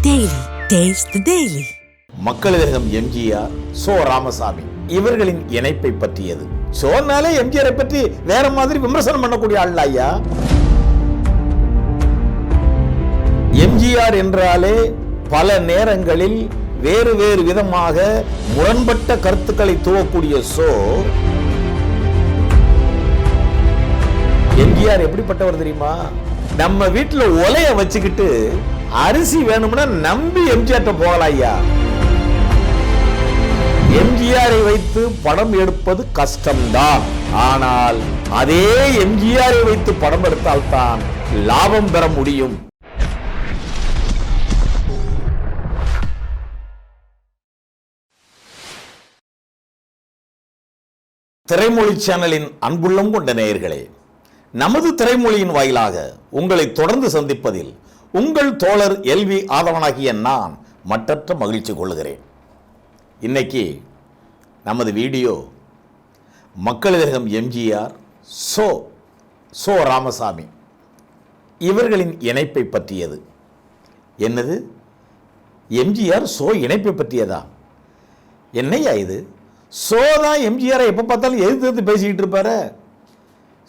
Daily. Taste the Daily. மக்களிதகம் எம்ஜிஆர், சோ ராமசாமி இவர்களின் இணைப்பை பற்றியது. சோனாலே எம்ஜிஆரை பற்றி வேற மாதிரி விமர்சனம் பண்ணக்கூடிய ஆள் ஐயா. எம்ஜிஆர் என்றாலே பல நேரங்களில் வேறு வேறு விதமாக முரண்பட்ட கருத்துக்களை துவக்கூடிய சோ எம்ஜிஆர் எப்படிப்பட்டவர் தெரியுமா? நம்ம வீட்டுல ஒலைய வச்சுக்கிட்டு அரிசி வேணும்னா நம்பி எம்ஜிஆர் போகலாம் ஐயா. எம்ஜிஆரை வைத்து படம் எடுப்பது கஷ்டம்தான். ஆனால் அதே எம்ஜிஆரை வைத்து படம் எடுத்தால்தான் லாபம் பெற முடியும். திரைமொழி சேனலின் அன்புள்ளம் கொண்ட நேயர்களே, நமது திரைமொழியின் வாயிலாக உங்களை தொடர்ந்து சந்திப்பதில் உங்கள் தோழர் எல்வி ஆதவனாகிய நான் மற்றற்ற மகிழ்ச்சி கொள்கிறேன். இன்னைக்கு நமது வீடியோ மக்களிதகம் எம்ஜிஆர், சோ ராமசாமி இவர்களின் இணைப்பை பற்றியது. என்னது? எம்ஜிஆர் சோ இணைப்பை பற்றியதா? என்னையா இது? சோ தான் எம்ஜிஆரை எப்போ பார்த்தாலும் எதிர்த்து பேசிக்கிட்டு இருப்பாரு.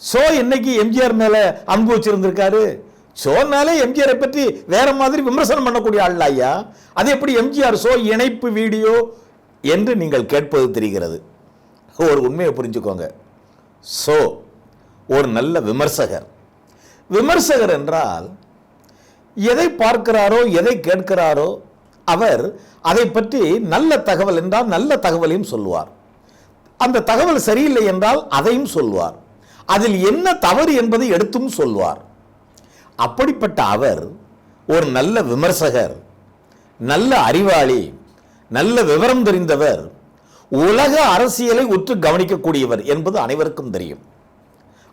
சோ இன்னைக்கு எம்ஜிஆர் மேல அன்பு வச்சிருந்திருக்காரு. சோனாலே எம்ஜிஆரை பற்றி வேற மாதிரி விமர்சனம் பண்ணக்கூடிய ஆள் ஐயா. அது எப்படி எம்ஜிஆர் சோ இணைப்பு வீடியோ என்று நீங்கள் கேட்பது தெரிகிறது. ஒரு உண்மையை புரிஞ்சுக்கோங்க. சோ ஒரு நல்ல விமர்சகர் என்றால் எதை பார்க்கிறாரோ எதை கேட்கிறாரோ அவர் அதை பற்றி நல்ல தகவல் என்றால் நல்ல தகவலையும் சொல்லுவார். அந்த தகவல் சரியில்லை என்றால் அதையும் சொல்வார். அதில் என்ன தவறு என்பதை எடுத்தும் சொல்வார். அப்படிப்பட்ட அவர் ஒரு நல்ல விமர்சகர், நல்ல அறிவாளி, நல்ல விவரம் தெரிந்தவர், உலக அரசியலை உற்று கவனிக்கக்கூடியவர் என்பது அனைவருக்கும் தெரியும்.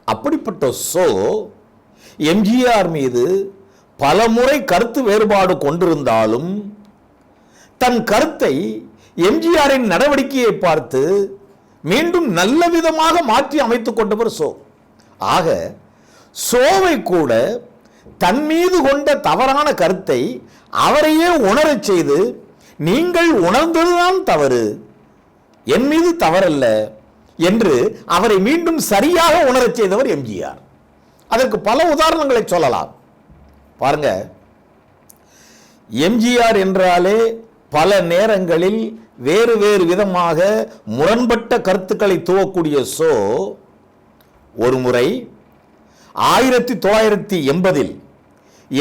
அப்படிப்பட்ட சோ எம்ஜிஆர் மீது பலமுறை கருத்து வேறுபாடு கொண்டிருந்தாலும் தன் கருத்தை எம்ஜிஆரின் நடவடிக்கையை பார்த்து மீண்டும் நல்ல விதமாக மாற்றி அமைத்துக் கொண்டவர் சோ. ஆக சோவை கூட தன் மீது கொண்ட தவறான கருத்தை அவரையே உணரச் செய்து, நீங்கள் உணர்ந்ததுதான் தவறு, என் மீது தவறல்ல என்று அவரை மீண்டும் சரியாக உணரச் செய்தவர் எம்ஜிஆர். அதற்கு பல உதாரணங்களை சொல்லலாம். பாருங்க, எம்ஜிஆர் என்றாலே பல நேரங்களில் வேறு வேறு விதமாக முரண்பட்ட கருத்துக்களை துவக்கூடிய சோ ஒரு முறை 1980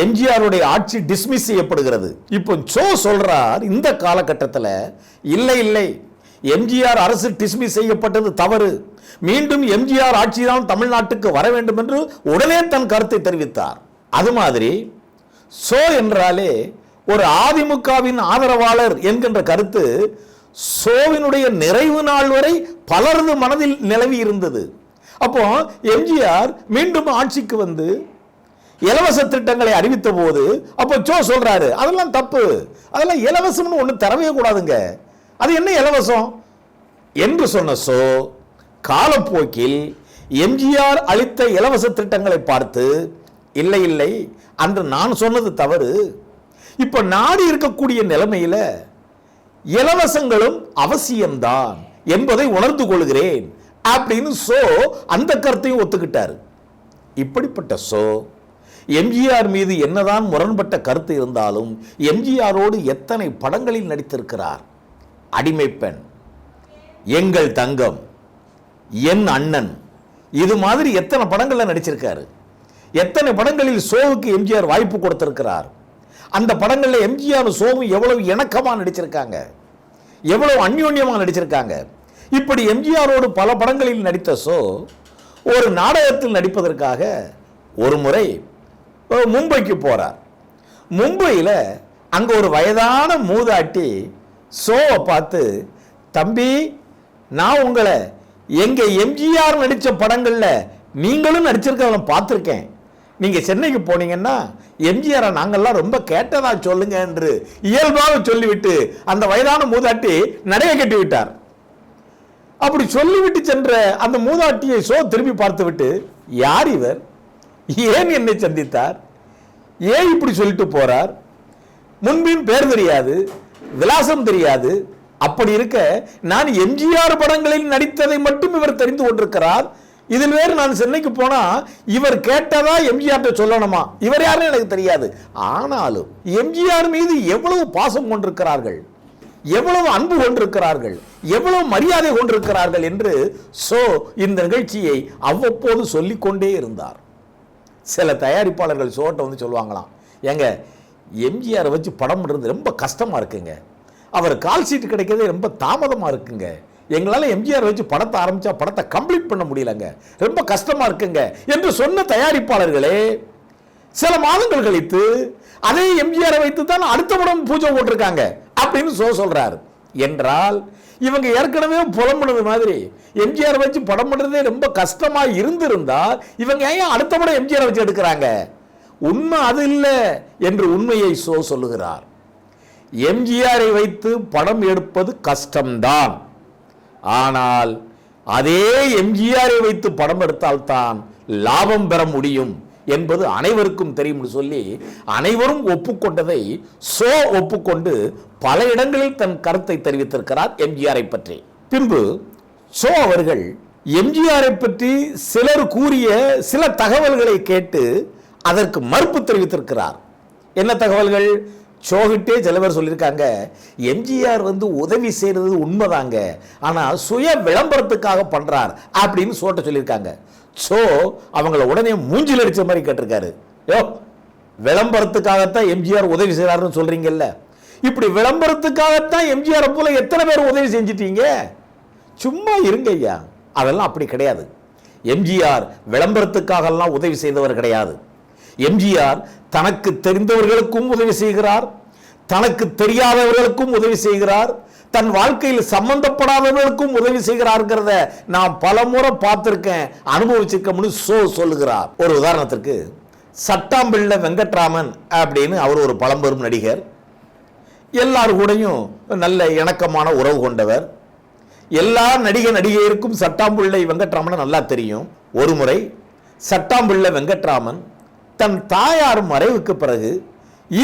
எம்ஜிஆருடைய ஆட்சி டிஸ்மிஸ் செய்யப்படுகிறது. இப்போ சோ சொல்றார், இந்த காலகட்டத்தில் இல்லை எம்ஜிஆர் அரசு டிஸ்மிஸ் செய்யப்பட்டது தவறு, மீண்டும் எம்ஜிஆர் ஆட்சி தான் தமிழ்நாட்டுக்கு வர வேண்டும் என்று உடனே தன் கருத்தை தெரிவித்தார். அது மாதிரி சோ என்றாலே ஒரு அதிமுகவின் ஆதரவாளர் என்கின்ற கருத்து சோவினுடைய நிறைவு நாள் வரை பலரது மனதில் நிலவி இருந்தது. அப்போ எம்ஜிஆர் மீண்டும் ஆட்சிக்கு வந்து இலவச திட்டங்களை அறிவித்த போது அப்போ சோ சொல்றாரு, அதெல்லாம் தப்பு, அதெல்லாம் இலவசம்னு ஒன்று தரவே கூடாதுங்க, அது என்ன இலவசம் என்று சொன்ன சோ காலப்போக்கில் எம்ஜிஆர் அளித்த இலவச திட்டங்களை பார்த்து இல்லை அன்று நான் சொன்னது தவறு, இப்ப நாடு இருக்கக்கூடிய நிலைமையில இலவசங்களும் அவசியம்தான் என்பதை உணர்ந்து கொள்கிறேன் அப்படின்னு சோ அந்த கருத்தையும் ஒத்துக்கிட்டார். இப்படிப்பட்ட சோ எம்ஜிஆர் மீது என்னதான் முரண்பட்ட கருத்து இருந்தாலும் எம்ஜிஆரோடு எத்தனை படங்களில் நடித்திருக்கிறார். அடிமைப்பெண், எங்கள் தங்கம், என் அண்ணன், இது மாதிரி எத்தனை படங்கள்ல நடிச்சிருக்காரு. எத்தனை படங்களில் சோவுக்கு எம்ஜிஆர் வாய்ப்பு கொடுத்திருக்கிறார். அந்த படங்களில் எம்ஜிஆர் சோவும் எவ்வளவு இணக்கமா நடிச்சிருக்காங்க, எவ்வளவு அந்யோன்யமாக நடிச்சிருக்காங்க. இப்படி எம்ஜிஆரோடு பல படங்களில் நடித்த சோ ஒரு நாடகத்தில் நடிப்பதற்காக ஒரு முறை மும்பைக்கு போறார். மும்பையில் அங்க ஒரு வயதான மூதாட்டி சோவை பார்த்து, தம்பி, நான் உங்களை எங்க எம்ஜிஆர் நடித்த படங்கள்ல நீங்களும் நடிச்சிருக்க பார்த்துருக்கேன், நீங்க சென்னைக்கு போனீங்கன்னா எம்ஜிஆரை நாங்கள்லாம் ரொம்ப கேட்டதா சொல்லுங்க என்று இயல்பாக சொல்லிவிட்டு அந்த வயதான மூதாட்டி நடைய கட்டி விட்டார். அப்படி சொல்லிவிட்டு சென்ற அந்த மூதாட்டியை சோ திரும்பி பார்த்து விட்டு, யார் இவர், ஏன் என்னை சந்தித்தார், ஏன் இப்படி சொல்லிட்டு போறார், முன்பின் பேர் தெரியாது, விலாசம் தெரியாது. அப்படி இருக்க நான் எம்ஜிஆர் படங்களில் நடித்ததை மட்டும் இவர் தெரிந்து கொண்டிருக்கிறார். இதில் வேறு நான் சென்னைக்கு போனா இவர் கேட்டதா எம்ஜிஆர் சொல்லணுமா, இவர் யாருன்னு எனக்கு தெரியாது. ஆனாலும் எம்ஜிஆர் மீது எவ்வளவு பாசம் கொண்டிருக்கிறார்கள், எவ்வளவு அன்பு கொண்டிருக்கிறார்கள், எவ்வளவு மரியாதை கொண்டிருக்கிறார்கள் என்று இந்த நிகழ்ச்சியை அவ்வப்போது சொல்லிக்கொண்டே இருந்தார். சில தயாரிப்பாளர்கள் ஷோட்ட வந்து சொல்லுவாங்களாம், ஏங்க எம்ஜிஆரை வச்சு படம் பண்ணுறது ரொம்ப கஷ்டமா இருக்குங்க, அவர் கால் சீட்டு கிடைக்கிறதே ரொம்ப தாமதமா இருக்குங்க, எங்களால் எம்ஜிஆர் வச்சு படத்தை ஆரம்பிச்சா படத்தை கம்ப்ளீட் பண்ண முடியலங்க, ரொம்ப கஷ்டமா இருக்குங்க என்று சொன்ன தயாரிப்பாளர்களே சில மாதங்கள் கழித்து அதே எம்ஜிஆரை வைத்து தான் அடுத்த படம் பூஜை போட்டிருக்காங்க அப்படின்னு சொல்றாரு. என்றால் இவங்க ஏற்கனவே புலம்புனது மாதிரி எம்ஜிஆர் வச்சு படம் பண்றதே ரொம்ப கஷ்டமா இருந்திருந்தால் இவங்க ஏன் அடுத்த படம் எம்ஜிஆர் வச்சு எடுக்கிறாங்க? உண்மை அது இல்லை என்று உண்மையை சொல்லுகிறார். எம்ஜிஆரை வைத்து படம் எடுப்பது கஷ்டம்தான், ஆனால் அதே எம்ஜிஆரை வைத்து படம் எடுத்தால்தான் லாபம் பெற முடியும் என்பது அனைவருக்கும் தெரியும் சொல்லி அனைவரும் ஒப்புக்கொண்டதை ஒப்புக்கொண்டு பல இடங்களில் தன் கருத்தை தெரிவித்திருக்கிறார் எம்ஜிஆரை பற்றி. பின்பு அவர்கள் எம்ஜிஆரை பற்றி சிலர் கூறிய சில தகவல்களை கேட்டு அதற்கு மறுப்பு தெரிவித்திருக்கிறார். என்ன தகவல்கள்? ஷோகிட்டே சில பேர் சொல்லியிருக்காங்க, எம்ஜிஆர் வந்து உதவி செய்யறது உண்மைதாங்க, ஆனால் சுய விளம்பரத்துக்காக பண்றார் அப்படின்னு சொல்லியிருக்காங்க. அவங்கள உடனே மூஞ்சில் அடிச்ச மாதிரி கேட்டிருக்காரு, யோ விளம்பரத்துக்காகத்தான் எம்ஜிஆர் உதவி செய்யறாருன்னு சொல்றீங்கல்ல, இப்படி விளம்பரத்துக்காகத்தான் எம்ஜிஆர் போல எத்தனை பேர் உதவி செஞ்சிட்டீங்க? சும்மா இருங்க ஐயா, அதெல்லாம் அப்படி கிடையாது. எம்ஜிஆர் விளம்பரத்துக்காக எல்லாம் உதவி செய்தவர் கிடையாது. எம்ஜிஆர் தனக்கு தெரிந்தவர்களுக்கும் உதவி செய்கிறார், தனக்கு தெரியாதவர்களுக்கும் உதவி செய்கிறார், தன் வாழ்க்கையில் சம்பந்தப்படாதவர்களுக்கும் உதவி செய்கிறார்ங்கிறத நான் பல முறை பார்த்திருக்கேன், அனுபவிச்சிருக்கோம்னு சொல்லுகிறார். ஒரு உதாரணத்திற்கு சட்டாம்பிள்ளை வெங்கட்ராமன் அப்படின்னு அவர் ஒரு பழம்பெரும் நடிகர், எல்லாரும் கூடயும் நல்ல இணக்கமான உறவு கொண்டவர். எல்லா நடிகையருக்கும் சட்டாம்பிள்ளை வெங்கட்ராமன் நல்லா தெரியும். ஒரு முறை சட்டாம்பிள்ளை வெங்கட்ராமன் தன் தாயார் மறைவுக்கு பிறகு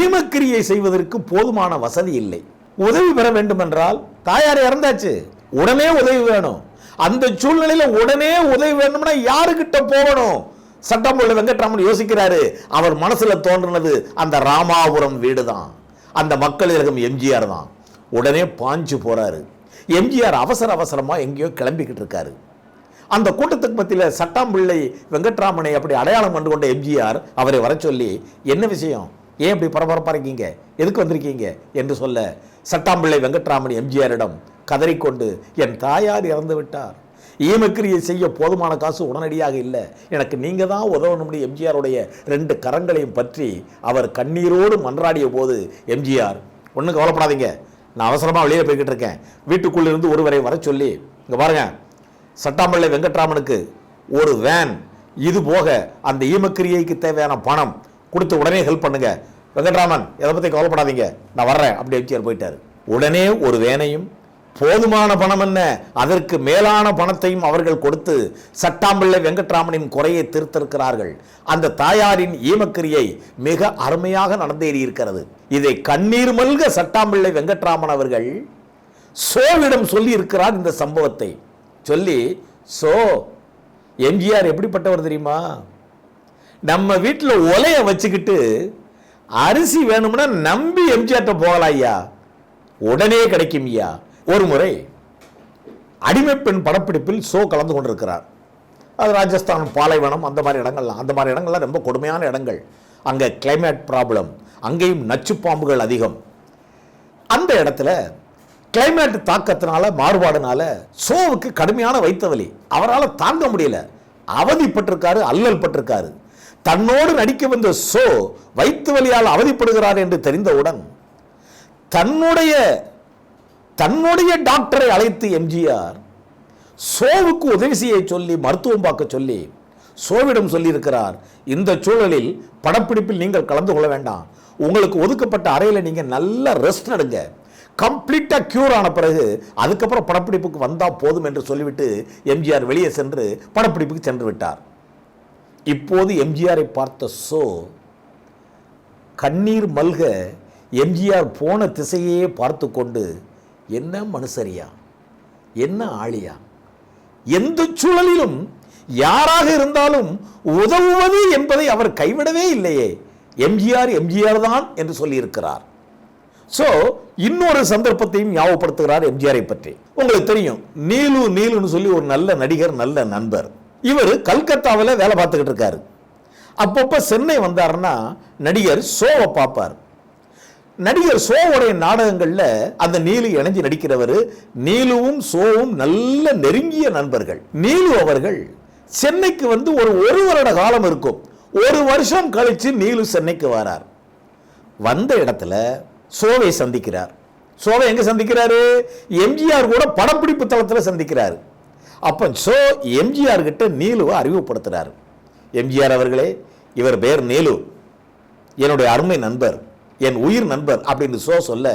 ஈமக்கிரியை செய்வதற்கு போதுமான வசதி இல்லை. உதவி பெற வேண்டும் என்றால் தாயார் இறந்தாச்சு, உடனே உதவி வேணும். அந்த சூழ்நிலையில உடனே உதவி வேணும்னா யாருக்கிட்ட போகணும்? சட்டாம்பிள்ளை வெங்கட்ராமன் யோசிக்கிறாரு. அவர் மனசுல தோன்றினது அந்த ராமாபுரம் வீடு தான், அந்த மக்கள் இருக்கும் எம்ஜிஆர் தான். உடனே பாஞ்சு போறாரு. எம்ஜிஆர் அவசரமா எங்கேயோ கிளம்பிக்கிட்டு இருக்காரு. அந்த கூட்டத்துக்கு மத்தியில் சட்டாம்பிள்ளை வெங்கட்ராமனை அப்படி அடையாளம் கண்டு கொண்ட எம்ஜிஆர் அவரை வர சொல்லி, என்ன விஷயம், ஏன் இப்படி பரபரப்பா இருக்கீங்க, எதுக்கு வந்திருக்கீங்க என்று சொல்ல, சட்டாம்பிள்ளை வெங்கட்ராமன் எம்ஜிஆரிடம் கதறிக்கொண்டு, என் தாயார் இறந்து விட்டார், ஈமக்கிரியை செய்ய போதுமான காசு உடனடியாக இல்லை, எனக்கு நீங்க தான் உதவணும்னு எம்ஜிஆருடைய 2 கரங்களையும் பற்றி அவர் கண்ணீரோடு மன்றாடிய போது, எம்ஜிஆர் ஒன்றும் கவலைப்படாதீங்க, நான் அவசரமாக வெளியே போய்கிட்டு இருக்கேன், வீட்டுக்குள்ளிருந்து ஒருவரை வர சொல்லி, இங்கே பாருங்க சட்டாம்பிள்ளை வெங்கட்ராமனுக்கு ஒரு வேன், இது போக அந்த ஈமக்கிரியைக்கு தேவையான பணம் கொடுத்து உடனே ஹெல்ப் பண்ணுங்க, வெங்கட்ராமன் எதை பற்றி கவலைப்படாதீங்க, நான் வர்றேன் அப்படி எம்ஜிஆர் போயிட்டார். உடனே ஒரு வேனையும் போதுமான பணம் என்ன அதற்கு மேலான பணத்தையும் அவர்கள் கொடுத்து சட்டாம்பிள்ளை வெங்கட்ராமனின் குறையை தீர்த்திருக்கிறார்கள். அந்த தாயாரின் ஈமக்கிரியை மிக அருமையாக நடந்தேறி இருக்கிறது. இதை கண்ணீர் மல்க சட்டாம்பிள்ளை வெங்கட்ராமன் அவர்கள் சோவிடம் சொல்லி இருக்கிறார். இந்த சம்பவத்தை சொல்லி, எம்ஜிஆர் எப்படிப்பட்டவர் தெரியுமா? நம்ம வீட்டில் ஒலைய வச்சுக்கிட்டு அரிசி வேணும்னா நம்பி எம்ஜிஆர்ட்ட போகலாம் ஐயா, உடனே கிடைக்கும் ஐயா. ஒரு முறை அடிமைப்பெண் படப்பிடிப்பில் கலந்து கொண்டிருக்கிறார். அது ராஜஸ்தான் பாலைவனம் அந்த மாதிரி இடங்கள்லாம் ரொம்ப கொடுமையான இடங்கள். அங்கே கிளைமேட் ப்ராப்ளம், அங்கேயும் நச்சு பாம்புகள் அதிகம். அந்த இடத்துல கிளைமேட் தாக்கத்தினால மாறுபாடுனால ஷோவுக்கு கடுமையான வயிற்று வலி, அவரால் தாங்க முடியல, அவதிப்பட்டிருக்காரு, அல்லல் பட்டிருக்காரு. தன்னோடு நடிக்க வந்த வயிற்று வலியால் அவதிப்படுகிறார் என்று தெரிந்தவுடன் தன்னுடைய டாக்டரை அழைத்து எம்ஜிஆர் ஷோவுக்கு உதவி செய்ய சொல்லி மருத்துவம் பார்க்க சொல்லி ஷோவிடம் சொல்லியிருக்கிறார், இந்த சூழலில் படப்பிடிப்பில் நீங்கள் கலந்து கொள்ள வேண்டாம், உங்களுக்கு ஒதுக்கப்பட்ட அறையில் நீங்கள் நல்லா ரெஸ்ட் எடுங்க, கம்ப்ளீட்டா கியூர் ஆன பிறகு அதுக்கப்புறம் படப்பிடிப்புக்கு வந்தா போதும் என்று சொல்லிவிட்டு எம்ஜிஆர் வெளியே சென்று படப்பிடிப்புக்கு சென்று விட்டார். இப்போது எம்ஜிஆரை பார்த்த கண்ணீர் மல்க எம்ஜிஆர் போன திசையே பார்த்து கொண்டு, என்ன மனுஷரியா, என்ன ஆளியா, எந்த சூழலிலும் யாராக இருந்தாலும் உதவுவது என்பதை அவர் கைவிடவே இல்லையே. எம்ஜிஆர் எம்ஜிஆர் தான் என்று சொல்லியிருக்கிறார். ஸோ இன்னொரு சந்தர்ப்பத்தையும் ஞாபகப்படுத்துகிறார் எம்ஜிஆரை பற்றி. உங்களுக்கு தெரியும், நீலுன்னு சொல்லி ஒரு நல்ல நடிகர், நல்ல நண்பர். இவர் கல்கத்தாவில் வேலை பார்த்துக்கிட்டு இருக்காரு. அப்பப்போ சென்னை வந்தாருன்னா நடிகர் ஷோவை பார்ப்பார். நடிகர் ஷோவுடைய நாடகங்களில் அந்த நீலு இணைஞ்சு நடிக்கிறவர். நீலுவும் ஷோவும் நல்ல நெருங்கிய நண்பர்கள். நீலு அவர்கள் சென்னைக்கு வந்து ஒரு வருட காலம் இருக்கும். ஒரு வருஷம் கழிச்சு நீலு சென்னைக்கு வரார். வந்த இடத்துல ஷோவை சந்திக்கிறார். ஷோவை எங்க சந்திக்கிறாரு? எம்ஜிஆர் கூட படப்பிடிப்பு தளத்தில் சந்திக்கிறார். அப்போ ஷோ எம்ஜிஆர் கிட்ட நீலுவை அறிமுகப்படுத்துறாரு. எம்ஜிஆர் அவர்களே, இவர் பேர் நீலு, என்னுடைய அருமை நண்பர், என் உயிர் நண்பர் அப்படின்னு ஷோ சொல்ல,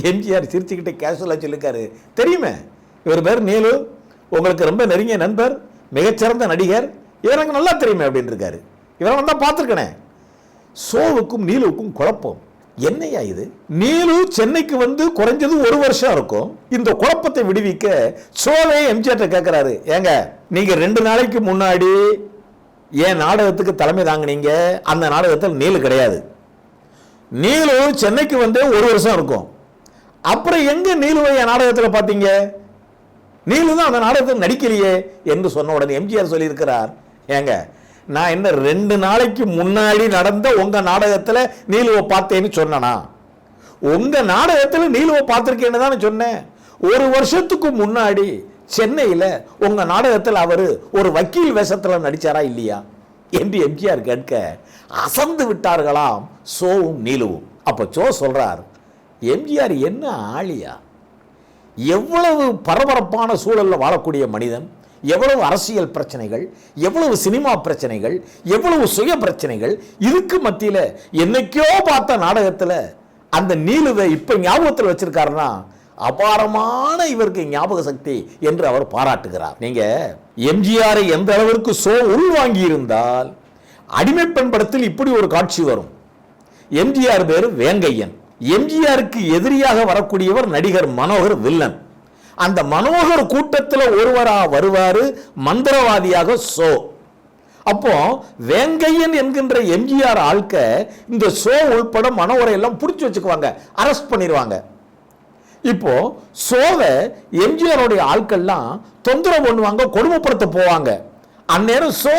எம்ஜிஆர் சிரிச்சுக்கிட்டே கேஷுவலாக சொல்லியிருக்காரு, தெரியுமே இவர் பேர் நீலு, உங்களுக்கு ரொம்ப நெருங்கிய நண்பர், மிகச்சிறந்த நடிகர், இவர் எனக்கு நல்லா தெரியுமே அப்படின்னு இருக்காரு. இவரை தான் பார்த்துருக்கனே. ஷோவுக்கும் நீலுவுக்கும் குழப்பம். என்னையா இது? நீலு சென்னைக்கு வந்து குறைஞ்சது ஒரு வருஷம் இருக்கும். இந்த குழப்பத்தை விடுவிக்க ஷோவே எம்ஜிஆர் கேட்கிறாரு, ஏங்க நீங்க 2 நாளைக்கு முன்னாடி என் நாடகத்துக்கு தலைமை தாங்கினீங்க, அந்த நாடகத்தில் நீலு கிடையாது. நீலு சென்னைக்கு வந்து ஒரு வருஷம் இருக்கும். அப்புறம் எங்க நீலுவை என் நாடகத்தில் பார்த்தீங்க? நீலு தான் அந்த நாடகத்தில் நடிக்கலையே என்று சொன்ன உடனே எம்ஜிஆர் சொல்லியிருக்கிறார், ஏங்க நான் என்ன 2 நாளைக்கு முன்னாடி நடந்த உங்க நாடகத்தில் நீலுவை பார்த்தேன்னு சொன்னா? உங்க நாடகத்தில் நீலுவை பார்த்திருக்கேன்னு தானே சொன்னேன். ஒரு வருஷத்துக்கு முன்னாடி சென்னையில் உங்க நாடகத்தில் அவர் ஒரு வக்கீல் வேஷத்தில் நடிச்சாரா இல்லையா என்று எம்ஜிஆர் கேட்க அசந்து விட்டார்களாம் ஷோவும் நீலுவும். அப்போ ஷோ சொல்றார், எம்ஜிஆர் என்ன ஆளியா, எவ்வளவு பரபரப்பான சூழலில் வாழக்கூடிய மனிதன், எவ்வளவு அரசியல் பிரச்சனைகள், எவ்வளவு சினிமா பிரச்சனைகள், எவ்வளவு சுய பிரச்சனைகள், இதுக்கு மத்தியில் என்னைக்கோ பார்த்த நாடகத்தில் அந்த நீலுவை இப்ப ஞாபகத்தில் வச்சிருக்காருன்னா அபாரமான இவருக்கு ஞாபக சக்தி என்று அவர் பாராட்டுகிறார். நீங்க எம்ஜிஆரை எந்த அளவிற்கு ஷோ உள்வாங்கி இருந்தால், அடிமைப்பெண் படத்தில் இப்படி ஒரு காட்சி வரும். எம்ஜிஆர் பேரு வேங்கையன். எம்ஜிஆருக்கு எதிரியாக வரக்கூடியவர் நடிகர் மனோகர், வில்லன். அந்த மனோகர் கூட்டத்தில் ஒருவராக வருவாரு மந்திரவாதியாக ஷோ. அப்போ வேங்கையன் என்கின்ற எம்ஜிஆர் ஆட்க இந்த ஷோ உள்பட மனோகரை எல்லாம் பிடிச்சி வச்சுக்குவாங்க, அரெஸ்ட் பண்ணிடுவாங்க. இப்போ ஷோவை எம்ஜிஆருடைய ஆட்கள்லாம் தொந்தரவு பண்ணுவாங்க, கொடுமைப்படுத்த போவாங்க. அந்நேரம் ஷோ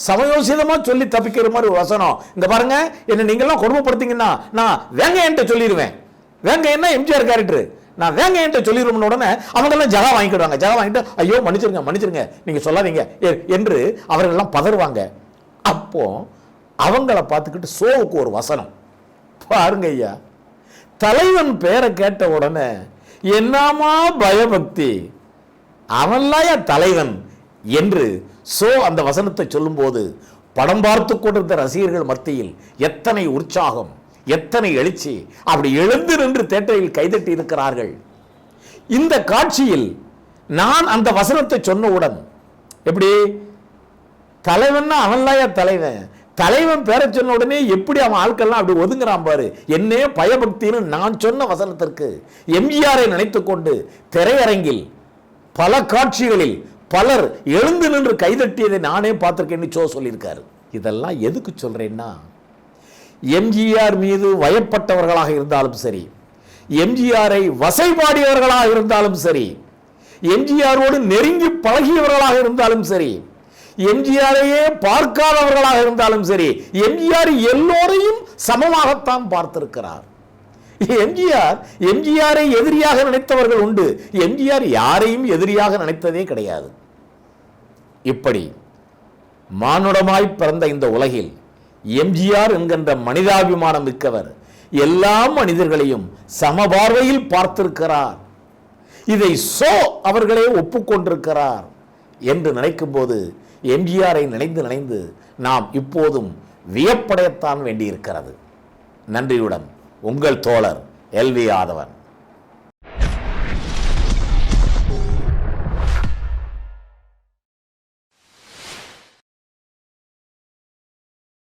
சமயோசிதமா சொல்லி தப்பிக்கிற மாதிரி ஒரு வசனம், இங்க பாருங்க, என்ன நீங்கெல்லாம் கொடுமைப்படுத்தீங்கன்னா நான் வேங்கையன்ட்ட சொல்லிடுவேன். வேங்கையன்னா எம்ஜிஆர் கேரக்டர், நான் வேங்கையன்ட்ட சொல்லிடுவோம்னு உடனே அவங்கெல்லாம் ஜகா வாங்கிக்கிடுவாங்க. ஜகா வாங்கிட்டு ஐயோ மன்னிச்சிருங்க நீங்க சொல்லாதீங்க என்று அவர்கள்லாம் பதறுவாங்க. அப்போ அவங்கள பார்த்துக்கிட்டு ஷோவுக்கு ஒரு வசனம் பாருங்க ஐயா, தலைவன் பேரை கேட்ட உடனே என்னமா பயபக்தி, அவன்லாயா தலைவன் என்று ஷோ அந்த வசனத்தை சொல்லும் போது படம் பார்த்து கொண்டிருந்த ரசிகர்கள் மத்தியில் எத்தனை உற்சாகம், எத்தனை எழுச்சி, அப்படி எழுந்து நின்று தேட்டரில் கைதட்டி இருக்கிறார்கள். இந்த காட்சியில் நான் அந்த வசனத்தை சொன்னவுடன் எப்படி தலைவன்னா அவன்லாயா தலைவன், தலைவன் பேர சொன்ன உடனே எப்படி அவன் ஆட்கள்லாம் அப்படி ஒதுங்குறான் பாரு, என்னே பயபக்தின்னு நான் சொன்ன வசனத்திற்கு எம்ஜிஆரை நினைத்துக் கொண்டு திரையரங்கில் பல காட்சிகளில் பலர் எழுந்து நின்று கைதட்டியதை நானே பார்த்திருக்கேன்னு ஷோ சொல்லியிருக்காரு. இதெல்லாம் எதுக்கு சொல்றேன்னா, எம்ஜிஆர் மீது வயப்பட்டவர்களாக இருந்தாலும் சரி, எம்ஜிஆரை வசைபாடியவர்களாக இருந்தாலும் சரி, எம்ஜிஆரோடு நெருங்கி பழகியவர்களாக இருந்தாலும் சரி, எம்ஜிஆரையே பார்க்காதவர்களாக இருந்தாலும் சரி, எம்ஜிஆர் எல்லோரையும் சமமாகத்தான் பார்த்திருக்கிறார். எம்ஜிஆரை எதிரியாக நினைத்தவர்கள் உண்டு, எம்ஜிஆர் யாரையும் எதிரியாக நினைத்ததே கிடையாது. இப்படி மானுடமாய் பிறந்த இந்த உலகில் எம்ஜிஆர் என்கின்ற மனிதாபிமானம் மிக்கவர் எல்லா மனிதர்களையும் சமபார்வையில் பார்த்திருக்கிறார். இதை ஷோ அவர்களே ஒப்புக்கொண்டிருக்கிறார் என்று நினைக்கும் போது எம்ஜிஆரை நினைந்து நாம் இப்போதும் வியப்படையத்தான் வேண்டியிருக்கிறது. நன்றியுடன் உங்கள் தோழர் எல்வி ஆதவன்.